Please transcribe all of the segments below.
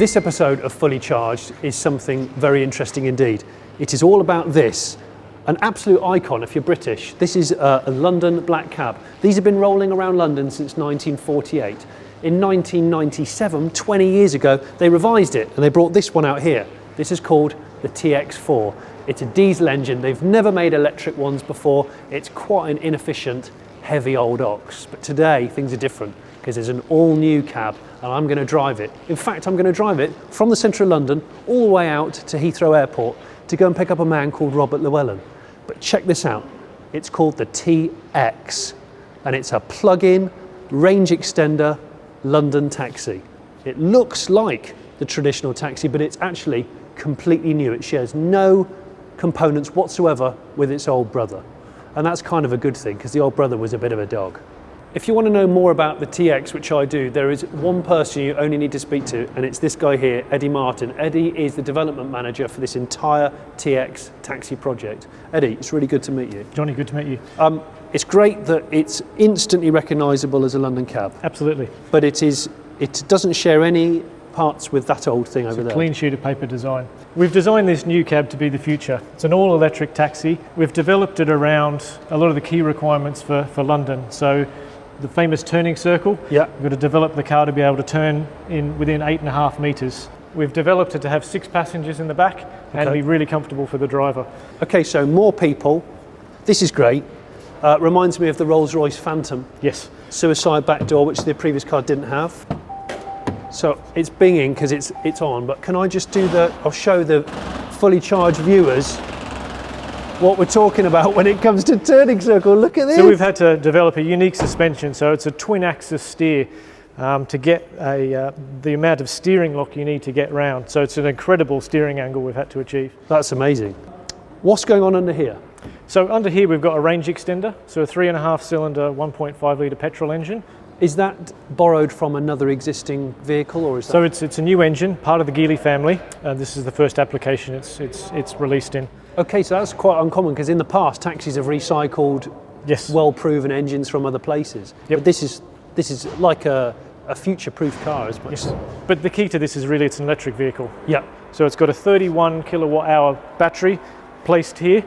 This episode of Fully Charged is something very interesting indeed. It is all about this, an absolute icon if you're British. This is a London black cab. These have been rolling around London since 1948. In 1997, 20 years ago, they revised it and they brought this one out here. This is called the TX4. It's a diesel engine. They've never made electric ones before. It's quite an inefficient, heavy old ox. But today, things are different because there's an all-new cab and I'm going to drive it. In fact, I'm going to drive it from the centre of London all the way out to Heathrow Airport to go and pick up a man called Robert Llewellyn. But check this out. It's called the TX and it's a plug-in, range extender, London taxi. It looks like the traditional taxi, but it's actually completely new. It shares no components whatsoever with its old brother. And that's kind of a good thing because the old brother was a bit of a dog. If you want to know more about the TX, which I do, there is one person you only need to speak to, and it's this guy here, Eddie Martin. Eddie is the development manager for this entire TX taxi project. Eddie, it's really good to meet you. Johnny, good to meet you. It's great that it's instantly recognisable as a London cab. Absolutely. But it doesn't share any parts with that old thing over there. Clean sheet of paper design. We've designed this new cab to be the future. It's an all-electric taxi. We've developed it around a lot of the key requirements for London. So the famous turning circle, yeah. We've got to develop the car to be able to turn in within 8.5 metres. We've developed it to have 6 passengers in the back and be really comfortable for the driver. Okay, so more people. This is great. Reminds me of the Rolls-Royce Phantom. Yes. Suicide back door, which the previous car didn't have. So it's binging because it's on, but can I just I'll show the fully charged viewers what we're talking about when it comes to turning circle. Look at this. So we've had to develop a unique suspension. So it's a twin axis steer to get the amount of steering lock you need to get round. So it's an incredible steering angle we've had to achieve. That's amazing. What's going on under here? So under here we've got a range extender, so a 3.5 cylinder 1.5 litre petrol engine. Is that borrowed from another existing vehicle, or is that? So it's a new engine, part of the Geely family. This is the first application it's released in. Okay, so that's quite uncommon because in the past taxis have recycled well-proven engines from other places. Yep. But this is like a future-proof car as much. Yes. But the key to this is really it's an electric vehicle. Yeah. So it's got a 31 kilowatt hour battery placed here,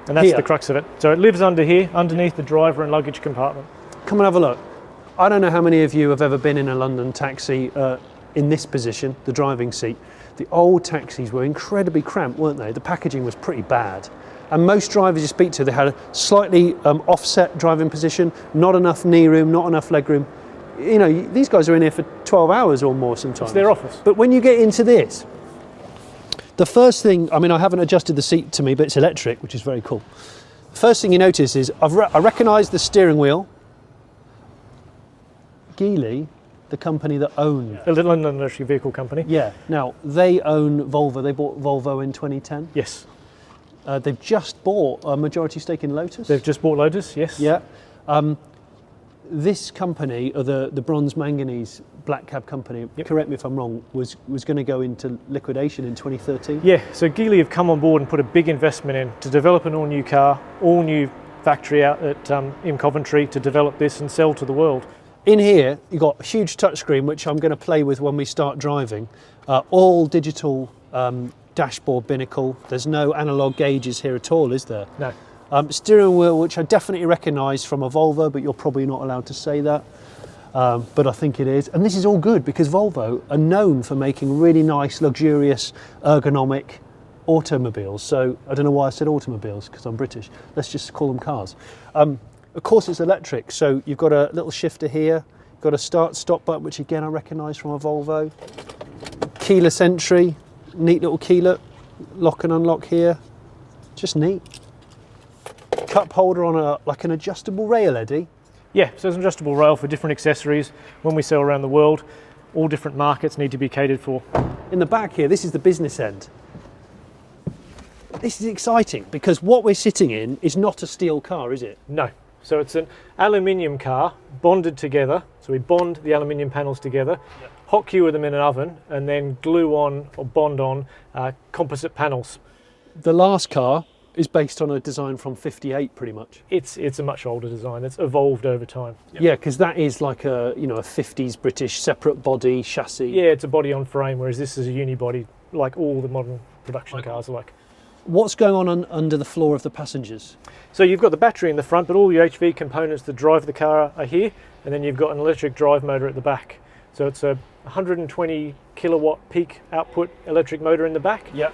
and that's the crux of it. So it lives under here, underneath the driver and luggage compartment. Come and have a look. I don't know how many of you have ever been in a London taxi in this position, the driving seat. The old taxis were incredibly cramped, weren't they? The packaging was pretty bad. And most drivers you speak to, they had a slightly offset driving position, not enough knee room, not enough leg room. You know, these guys are in here for 12 hours or more sometimes. It's their office. But when you get into this, the first thing, I mean, I haven't adjusted the seat to me, but it's electric, which is very cool. First thing you notice is I recognise the steering wheel. Geely, the company that owned a London electric vehicle company. Yeah. Now they own Volvo. They bought Volvo in 2010. Yes. They've just bought a majority stake in Lotus. They've just bought Lotus. Yes. Yeah. This company, or the bronze manganese black cab company, correct me if I'm wrong, was going to go into liquidation in 2013. Yeah. So Geely have come on board and put a big investment in to develop an all-new car, all-new factory out in Coventry to develop this and sell to the world. In here, you've got a huge touchscreen, which I'm going to play with when we start driving. All digital dashboard binnacle. There's no analog gauges here at all, is there? No. Steering wheel, which I definitely recognise from a Volvo, but you're probably not allowed to say that. But I think it is. And this is all good because Volvo are known for making really nice, luxurious, ergonomic automobiles. So I don't know why I said automobiles, because I'm British. Let's just call them cars. Of course it's electric, so you've got a little shifter here, you've got a start-stop button, which again I recognise from a Volvo. Keyless entry, neat little keyless, lock and unlock here, just neat. Cup holder on like an adjustable rail, Eddie. Yeah, so it's an adjustable rail for different accessories. When we sell around the world, all different markets need to be catered for. In the back here, this is the business end. This is exciting because what we're sitting in is not a steel car, is it? No. So it's an aluminium car bonded together. So we bond the aluminium panels together, hot cure them in an oven, and then glue on or bond on composite panels. The last car is based on a design from 58 pretty much. It's a much older design. It's evolved over time. Yeah, because that is like a, you know, a 50s British separate body chassis. Yeah, it's a body on frame, whereas this is a unibody, like all the modern production cars are like. What's going on under the floor of the passengers? So you've got the battery in the front, but all your HV components that drive the car are here, and then you've got an electric drive motor at the back. So it's a 120 kilowatt peak output electric motor in the back. Yeah.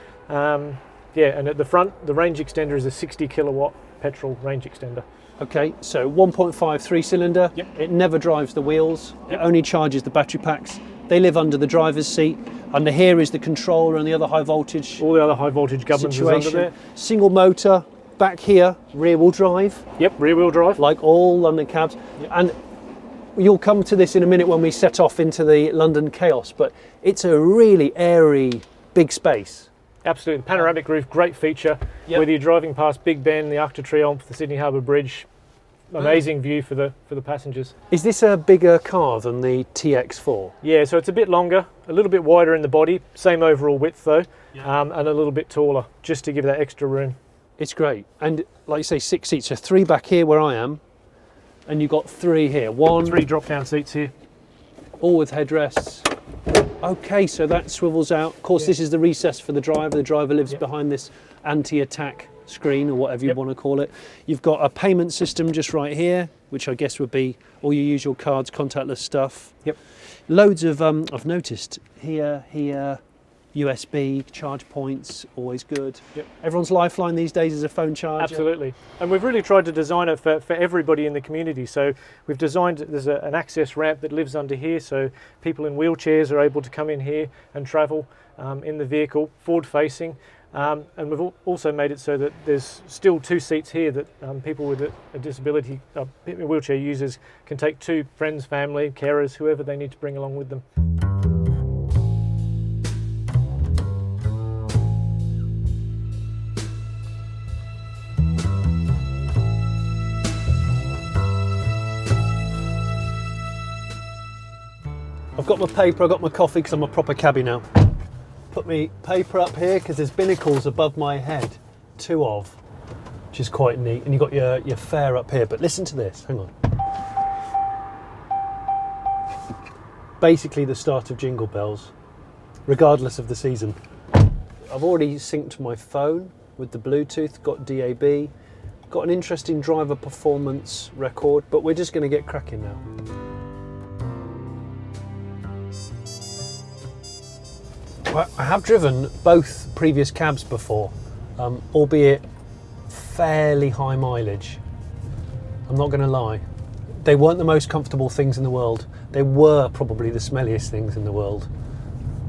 Yeah, and at the front, the range extender is a 60 kilowatt petrol range extender. Okay, so 1.5 3-cylinder. Yep. It never drives the wheels. Yep. It only charges the battery packs. They live under the driver's seat. Under here is the controller and the other high voltage All the other high voltage governance is under there. Single motor. Back here, rear wheel drive. Yep, rear wheel drive. Like all London cabs. Yep. And you'll come to this in a minute when we set off into the London chaos, but it's a really airy, big space. Absolutely, panoramic roof, great feature. Yep. Whether you're driving past Big Ben, the Arc de Triomphe, the Sydney Harbour Bridge, amazing view for the passengers. Is this a bigger car than the TX4? Yeah, so it's a bit longer, a little bit wider in the body, same overall width though, and a little bit taller, just to give that extra room. It's great. And like you say, 6 seats, so 3 back here where I am, and you've got 3 here. 3 drop-down seats here. All with headrests. Okay, so that swivels out. Of course, this is the recess for the driver. The driver lives behind this anti-attack screen, or whatever you want to call it. You've got a payment system just right here, which I guess would be all your usual cards, contactless stuff. Yep. Loads of, I've noticed, here, USB, charge points, always good. Yep. Everyone's lifeline these days is a phone charger. Absolutely. And we've really tried to design it for everybody in the community. So we've designed, there's an access ramp that lives under here, so people in wheelchairs are able to come in here and travel in the vehicle, forward facing. And we've also made it so that there's still 2 seats here that people with a disability, wheelchair users, can take 2 friends, family, carers, whoever they need to bring along with them. I've got my paper, I've got my coffee because I'm a proper cabbie now. Put me paper up here because there's binnacles above my head, 2 of, which is quite neat. And you've got your fare up here, but listen to this, hang on. Basically the start of Jingle Bells, regardless of the season. I've already synced my phone with the Bluetooth, got DAB, got an interesting driver performance record, but we're just going to get cracking now. I have driven both previous cabs before, albeit fairly high mileage. I'm not going to lie. They weren't the most comfortable things in the world. They were probably the smelliest things in the world.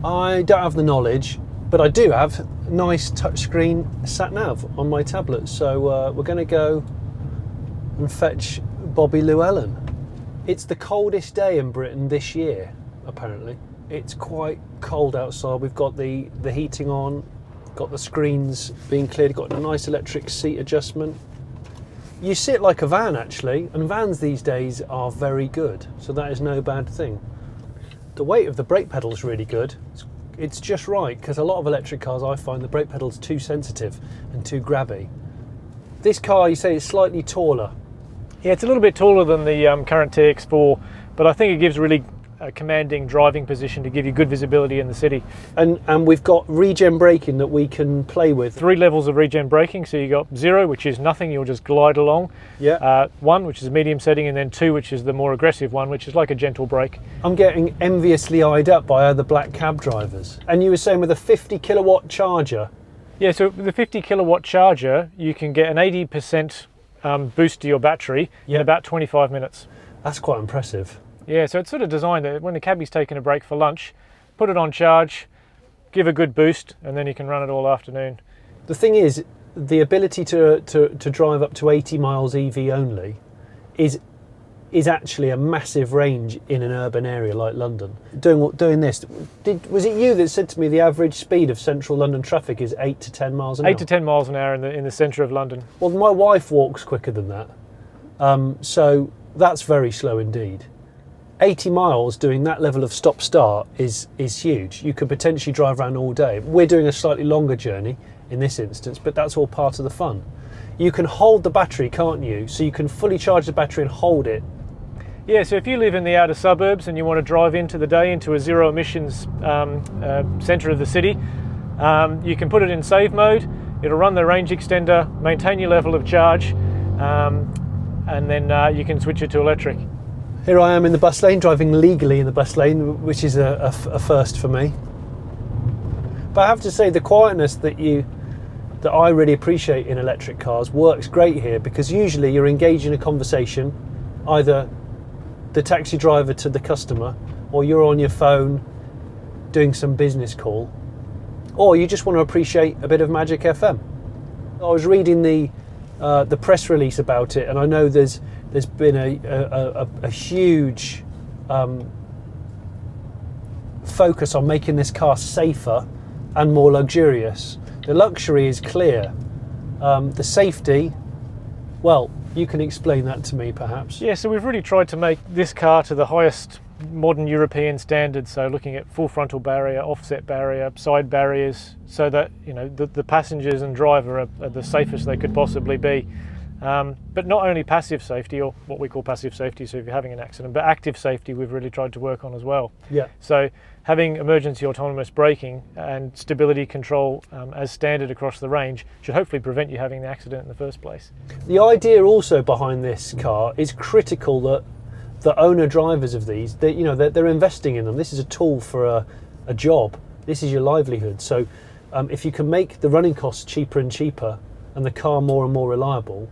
I don't have the knowledge, but I do have a nice touchscreen sat-nav on my tablet. So we're going to go and fetch Bobby Llewellyn. It's the coldest day in Britain this year, apparently. It's quite cold outside. We've got the heating on, got the screens being cleared, got a nice electric seat adjustment. You sit like a van actually, and vans these days are very good, so that is no bad thing. The weight of the brake pedal is really good. It's just right, because a lot of electric cars I find the brake pedal's too sensitive and too grabby. This car, you say, is slightly taller. Yeah, it's a little bit taller than the current TX4, but I think it gives really a commanding driving position to give you good visibility in the city. And we've got regen braking that we can play with. 3 levels of regen braking, so you got 0, which is nothing, you'll just glide along. Yeah. 1, which is a medium setting, and then 2, which is the more aggressive one, which is like a gentle brake. I'm getting enviously eyed up by other black cab drivers. And you were saying with a 50 kilowatt charger. Yeah, so with the 50 kilowatt charger, you can get an 80% boost to your battery in about 25 minutes. That's quite impressive. Yeah, so it's sort of designed that when the cabbie's taking a break for lunch, put it on charge, give a good boost, and then you can run it all afternoon. The thing is, the ability to drive up to 80 miles EV only is actually a massive range in an urban area like London. Doing this, was it you that said to me the average speed of central London traffic is 8 to 10 miles an hour? 8 to 10 miles an hour in the centre of London. Well, my wife walks quicker than that, so that's very slow indeed. 80 miles doing that level of stop-start is huge. You could potentially drive around all day. We're doing a slightly longer journey in this instance, but that's all part of the fun. You can hold the battery, can't you? So you can fully charge the battery and hold it. Yeah, so if you live in the outer suburbs and you want to drive into the day into a zero emissions centre of the city, you can put it in save mode. It'll run the range extender, maintain your level of charge, and then you can switch it to electric. Here I am in the bus lane, driving legally in the bus lane, which is a first for me. But I have to say, the quietness that I really appreciate in electric cars works great here, because usually you're engaged in a conversation, either the taxi driver to the customer, or you're on your phone doing some business call, or you just want to appreciate a bit of Magic FM. I was reading the press release about it, and I know there's been a huge focus on making this car safer and more luxurious. The luxury is clear. The safety, well, you can explain that to me perhaps. Yeah, so we've really tried to make this car to the highest modern European standards, so looking at full frontal barrier, offset barrier, side barriers, so that the passengers and driver are the safest they could possibly be. But not only passive safety, or what we call passive safety, so if you're having an accident, but active safety we've really tried to work on as well. Yeah. So having emergency autonomous braking and stability control as standard across the range should hopefully prevent you having the accident in the first place. The idea also behind this car is critical, that the owner drivers of these, they're investing in them. This is a tool for a job. This is your livelihood. So if you can make the running costs cheaper and cheaper and the car more and more reliable,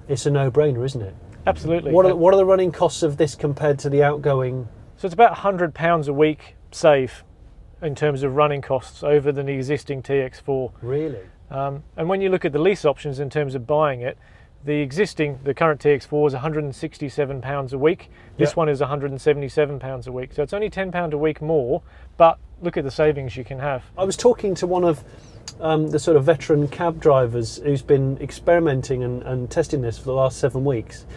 it's a no-brainer, isn't it? Absolutely. What are the running costs of this compared to the outgoing? So it's about £100 a week save in terms of running costs over the existing TX4. Really? And when you look at the lease options in terms of buying it, the current TX4 is £167 a week. This one is £177 a week. So it's only £10 a week more, but look at the savings you can have. I was talking to one of the sort of veteran cab drivers who's been experimenting and testing this for the last 7 weeks.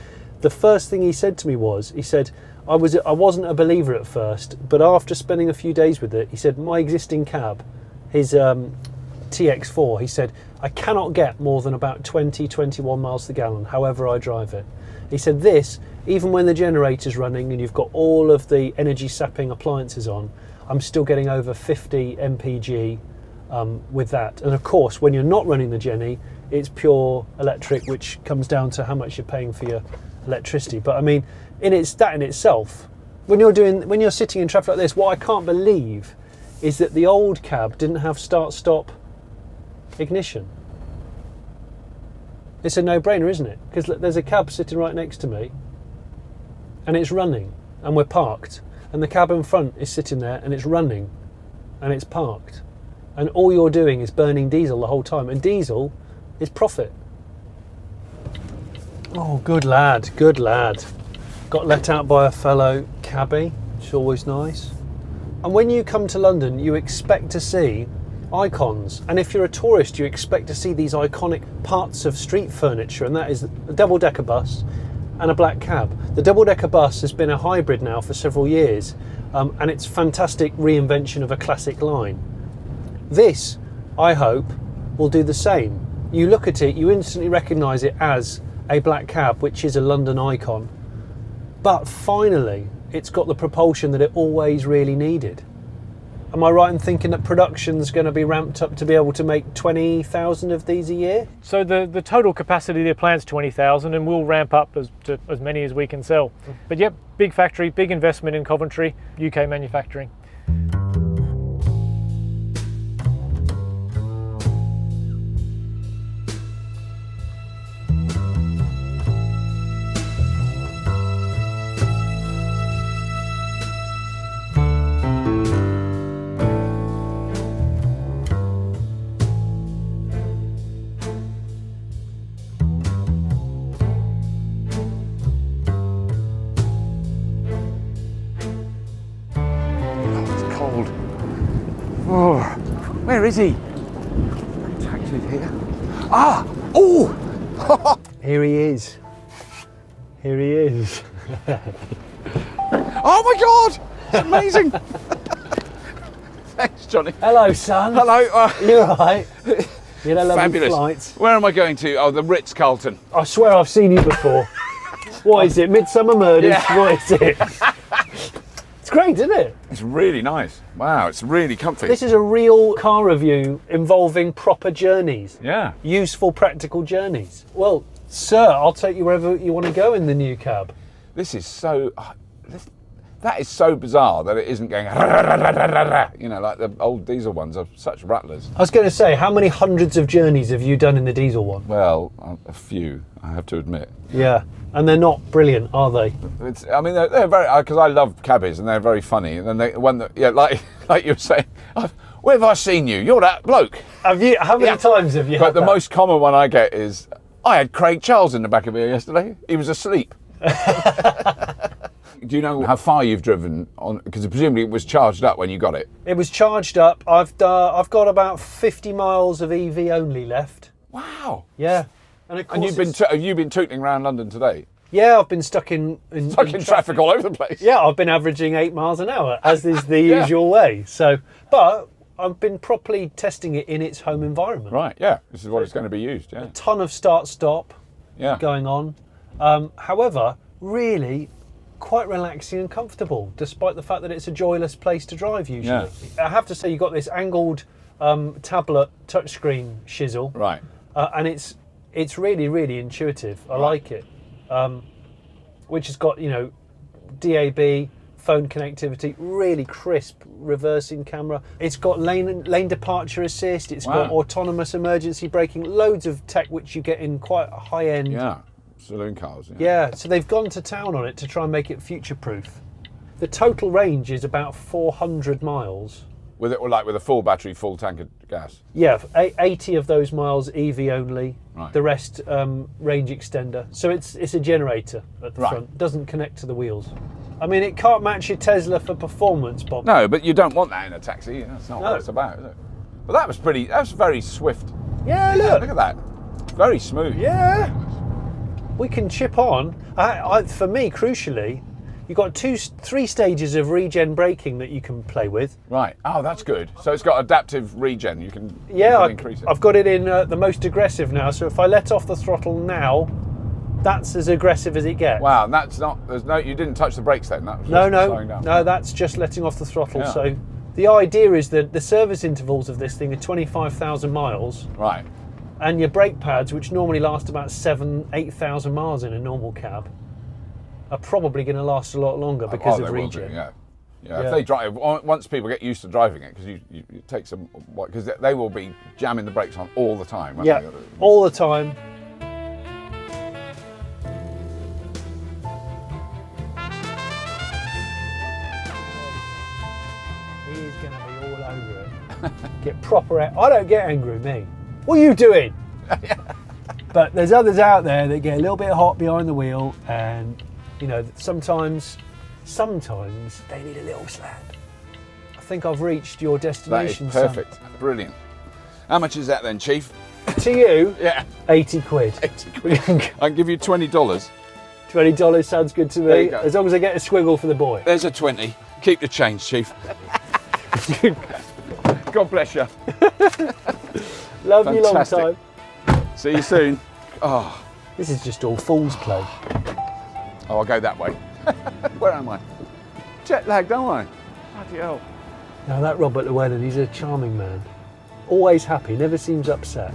The first thing he said to me was, he said, I wasn't a believer at first, but after spending a few days with it, he said, my existing cab, his TX4, he said, I cannot get more than about 21 miles to the gallon, however I drive it. He said this, even when the generator's running and you've got all of the energy sapping appliances on, I'm still getting over 50 mpg with that. And of course, when you're not running the Jenny, it's pure electric, which comes down to how much you're paying for your electricity. But I mean, in itself, when you're sitting in traffic like this, what I can't believe is that the old cab didn't have start-stop ignition. It's a no-brainer, isn't it? Because there's a cab sitting right next to me and it's running and we're parked, and the cab in front is sitting there and it's running and it's parked, and all you're doing is burning diesel the whole time, and diesel is profit. Oh, good lad, good lad. Got let out by a fellow cabbie, which is always nice. And when you come to London, you expect to see icons, and if you're a tourist, you expect to see these iconic parts of street furniture, and that is a double-decker bus and a black cab. The double-decker bus has been a hybrid now for several years, and it's a fantastic reinvention of a classic line. This, I hope, will do the same. You look at it, you instantly recognise it as a black cab, which is a London icon, but finally it's got the propulsion that it always really needed. Am I right in thinking that production's going to be ramped up to be able to make 20,000 of these a year? So the total capacity of the plant's 20,000, and we'll ramp up to as many as we can sell. But yep, big factory, big investment in Coventry, UK manufacturing. Oh, where is he? Taxi's here. Ah! Oh! Here he is. Here he is. Oh my God! It's amazing. Thanks, Johnny. Hello, son. Hello. You all right? You know, lovely Fabulous. flights. Where am I going to? Oh, the Ritz-Carlton. I swear I've seen you before. What is it? Midsummer Murders? Yeah. What is it? It's great, isn't it? It's really nice. Wow, it's really comfy. This is a real car review involving proper journeys. Yeah. Useful, practical journeys. Well, sir, I'll take you wherever you want to go in the new cab. This is so... that is so bizarre that it isn't going... You know, like the old diesel ones are such rattlers. I was going to say, how many hundreds of journeys have you done in the diesel one? Well, a few, I have to admit. Yeah, and they're not brilliant, are they? I mean, they're very... Because I love cabbies and they're very funny. And then like you were saying, where have I seen you? You're that bloke. How many times have you But had the that? most common one I get is, I had Craig Charles in the back of here yesterday. He was asleep. Do you know how far you've driven on? Because presumably it was charged up when you got it. It was charged up. I've got about 50 miles of EV only left. Wow. Yeah. And of course have you been tooting around London today? yeah, I've been stuck in Traffic all over the place. Yeah, I've been averaging 8 miles an hour, as is the usual way. So, but I've been properly testing it in its home environment. Right, yeah. This is what it's going to be used, yeah. A ton of start-stop Yeah. going on. However, really quite relaxing and comfortable, despite the fact that it's a joyless place to drive usually. I have to say, you've got this angled tablet touchscreen shizzle. Right. And it's really, really intuitive. I like it. Which has got, DAB, phone connectivity, really crisp reversing camera. It's got lane departure assist. It's got autonomous emergency braking. Loads of tech which you get in quite a high end. Yeah. Saloon cars. Yeah, so they've gone to town on it to try and make it future-proof. The total range is about 400 miles. With a full battery, full tank of gas. Yeah, 80 of those miles EV only. Right. The rest range extender. So it's a generator at the front. Doesn't connect to the wheels. I mean, it can't match your Tesla for performance, Bob. No, but you don't want that in a taxi. That's not what it's about, is it? But that was very swift. Yeah, look. Look at that. Very smooth. Yeah. We can chip on. For me, crucially, you've got 3 stages of regen braking that you can play with. Right. Oh, that's good. So it's got adaptive regen. You can increase it. I've got it in the most aggressive now. So if I let off the throttle now, that's as aggressive as it gets. Wow, and that's not. You didn't touch the brakes then. That was slowing down. No, that's just letting off the throttle. Yeah. So the idea is that the service intervals of this thing are 25,000 miles. Right. And your brake pads, which normally last about 8,000 miles in a normal cab, are probably going to last a lot longer because of regen. Yeah. If they drive, once people get used to driving it, because it takes them, because they will be jamming the brakes on all the time. Yeah, all the time. He's going to be all over it. Get proper. I don't get angry with me. What are you doing? But there's others out there that get a little bit hot behind the wheel, and sometimes they need a little slap. I think I've reached your destination. That is perfect. Son. Brilliant. How much is that then, Chief? To you? Yeah. 80 quid. 80 quid. I can give you $20. $20 sounds good to me. Go. As long as I get a squiggle for the boy. There's a 20. Keep the change, Chief. God bless you. Love you long time. See you soon. Oh. This is just all fool's play. Oh, I'll go that way. Where am I? Jet lagged, aren't I? Bloody hell. Now that Robert Llewellyn, he's a charming man. Always happy, never seems upset.